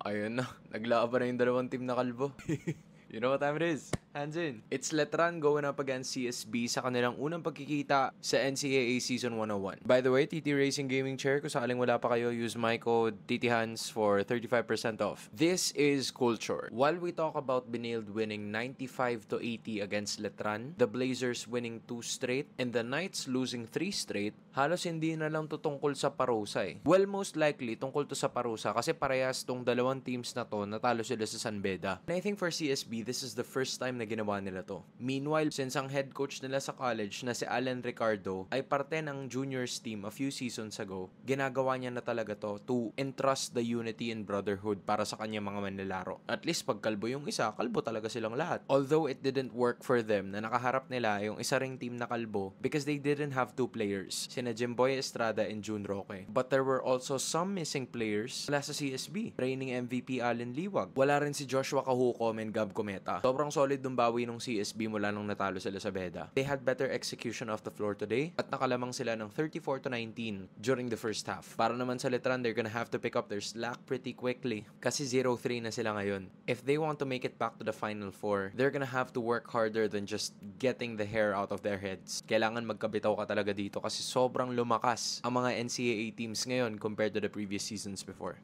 Ayun na, naglaban na yung dalawang team na kalbo. You know what time it is? Hands in. It's Letran going up against CSB sa kanilang unang pagkikita sa NCAA Season 101. By the way, TT Racing Gaming Chair, kung sakaling wala pa kayo, use my code TTHANS for 35% off. This is Culture. While we talk about Benilde winning 95 to 80 against Letran, the Blazers winning 2 straight, and the Knights losing 3 straight, halos hindi na lang to tungkol sa parusa eh. Well, most likely, tungkol to sa parusa kasi parehas tong dalawang teams na to natalo sila sa San Beda. And I think for CSB, this is the first time na ginawa nila to. Meanwhile, since ang head coach nila sa college na si Alan Ricardo ay parte ng juniors team a few seasons ago, ginagawa niya na talaga to entrust the unity and brotherhood para sa kanyang mga manlalaro. At least pag kalbo yung isa, kalbo talaga silang lahat. Although it didn't work for them na nakaharap nila yung isa ring team na kalbo because they didn't have two players, sina Jimboy Estrada and June Roque. But there were also some missing players mula sa CSB. Reigning MVP Allen Liwag. Wala rin si Joshua Cahucom and Gab Cometa. Sobrang solid ng bawi ng CSB mula nung natalo sila sa Beda. They had better execution off the floor today at nakalamang sila ng 34 to 19 during the first half. Para naman sa Letran, they're gonna have to pick up their slack pretty quickly kasi 0-3 na sila ngayon. If they want to make it back to the Final Four, they're gonna have to work harder than just getting the hair out of their heads. Kailangan magkabitaw ka talaga dito kasi sobrang lumakas ang mga NCAA teams ngayon compared to the previous seasons before.